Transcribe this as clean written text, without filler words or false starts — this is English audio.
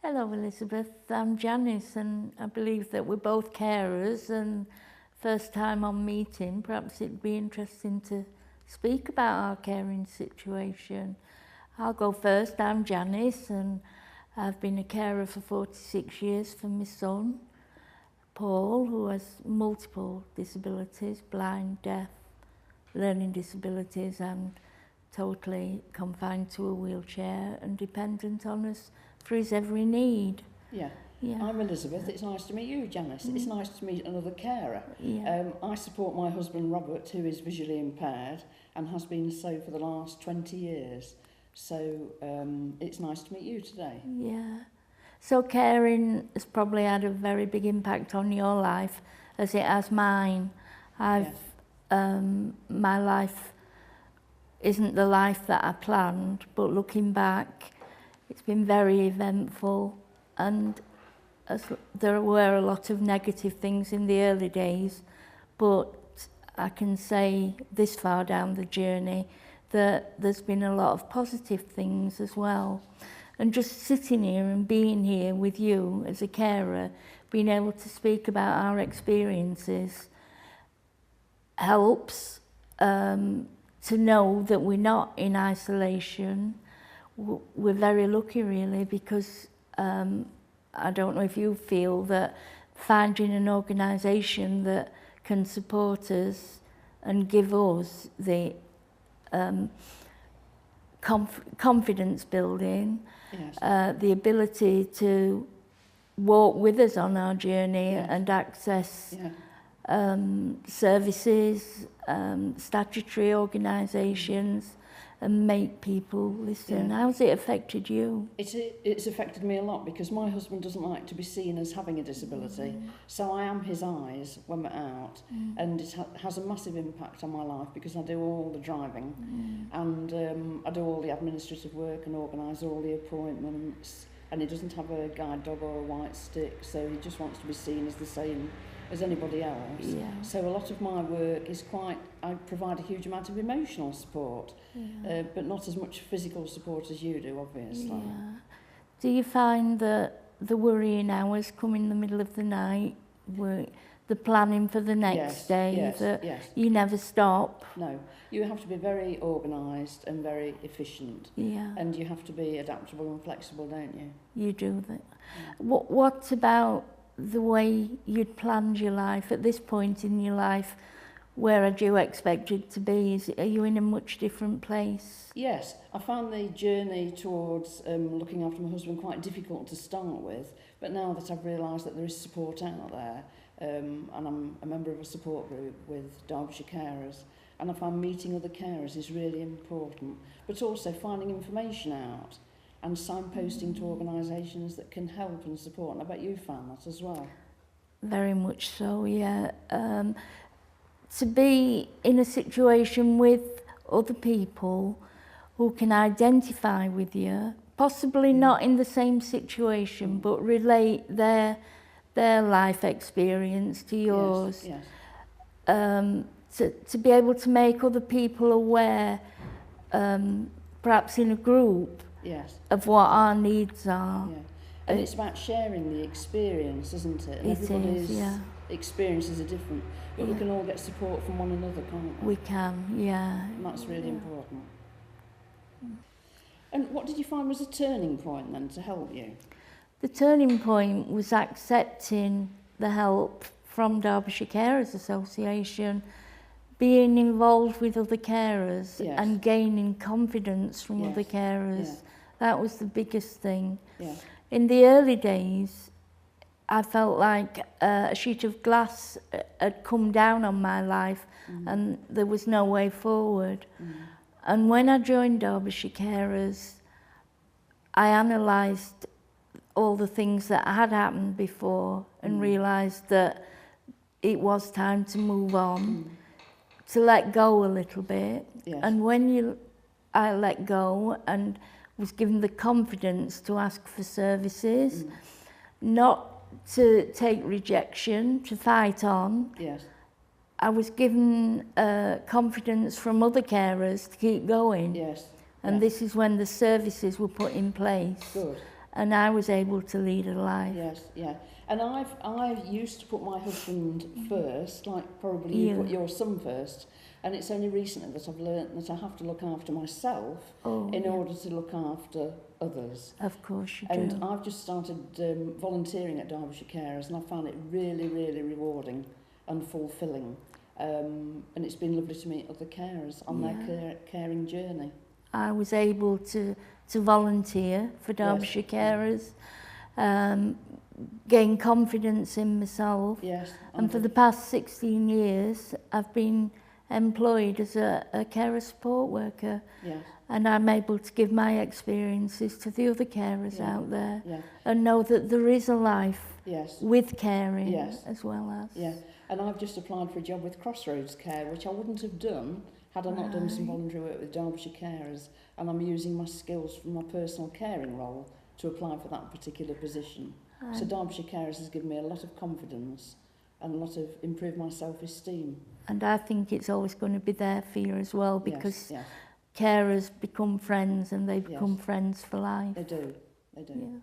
Hello Elizabeth, I'm Janis and I believe that we're both carers and first time on meeting, perhaps it'd be interesting to speak about our caring situation. I'll go first. I'm Janis and I've been a carer for 46 years for my son, Paul, who has multiple disabilities, blind, deaf, learning disabilities and totally confined to a wheelchair and dependent on us for his every need. Yeah. Yeah. I'm Elizabeth. It's nice to meet you, Janice. It's nice to meet another carer. Yeah. I support my husband Robert, who is visually impaired and has been so for the last 20 years. So it's nice to meet you today. Yeah. So caring has probably had a very big impact on your life as it has mine. My life isn't the life that I planned, but looking back, it's been very eventful, and there were a lot of negative things in the early days, but I can say this far down the journey that there's been a lot of positive things as well. And just sitting here and being here with you as a carer, being able to speak about our experiences helps to know that we're not in isolation. We're very lucky really, because I don't know if you feel that finding an organisation that can support us and give us the confidence building, Yes. the ability to walk with us on our journey, Yes. and access Yeah. services, statutory organisations, and make people listen. Yeah. How's it affected you? It's affected me a lot because my husband doesn't like to be seen as having a disability. So I am his eyes when we're out, and it has a massive impact on my life because I do all the driving and I do all the administrative work and organise all the appointments, and he doesn't have a guide dog or a white stick, so he just wants to be seen as the same as anybody else. Yeah. So a lot of my work is I provide a huge amount of emotional support, but not as much physical support as you do, obviously. Yeah. Do you find that the worrying hours come in the middle of the night, the planning for the next day, that you never stop? No, you have to be very organised and very efficient. Yeah. And you have to be adaptable and flexible, don't you? You do that. What about the way you'd planned your life at this point in your life? Where had you expected to be? Are you in a much different place? Yes, I found the journey towards looking after my husband quite difficult to start with, but now that I've realised that there is support out there, and I'm a member of a support group with Derbyshire Carers, and I find meeting other carers is really important, but also finding information out and signposting to organisations that can help and support, and I bet you found that as well. Very much so, yeah. To be in a situation with other people who can identify with you, possibly not in the same situation, but relate their life experience to yours. Yes, yes. To be able to make other people aware, perhaps in a group, Yes. of what our needs are. Yeah. And it's about sharing the experience, isn't it? And It is, everybody's yeah. experiences are different, but we can all get support from one another, can't we? We can, yeah. And that's really important. And what did you find was a turning point then to help you? The turning point was accepting the help from Derbyshire Carers Association, being involved with other carers, Yes. and gaining confidence from Yes. other carers. Yeah. That was the biggest thing. Yeah. In the early days, I felt like a sheet of glass had come down on my life, and there was no way forward. And when I joined Derbyshire Carers, I analysed all the things that had happened before and realised that it was time to move on, to let go a little bit. Yes. And when I let go and was given the confidence to ask for services, not to take rejection, to fight on. Yes. I was given confidence from other carers to keep going. Yes. And Yeah. this is when the services were put in place. Good. Yeah. I was able to lead a life. Yes, yeah. And I've used to put my husband first, like probably you Yeah. put your son first. And it's only recently that I've learnt that I have to look after myself in order to look after others. Of course you And do. I've just started volunteering at Derbyshire Carers, and I found it really, really rewarding and fulfilling. And it's been lovely to meet other carers on their caring journey. I was able to volunteer for Derbyshire Carers, gain confidence in myself. Yes. And for the past 16 years, I've been employed as a carer support worker. Yes. And I'm able to give my experiences to the other carers out there and know that there is a life with caring as well as. Yeah, and I've just applied for a job with Crossroads Care, which I wouldn't have done had I not done some voluntary work with Derbyshire Carers, and I'm using my skills from my personal caring role to apply for that particular position. So Derbyshire Carers has given me a lot of confidence and a lot of improved my self-esteem. And I think it's always going to be there for you as well, because yes. carers become friends and they become friends for life. They do, they do. Yeah.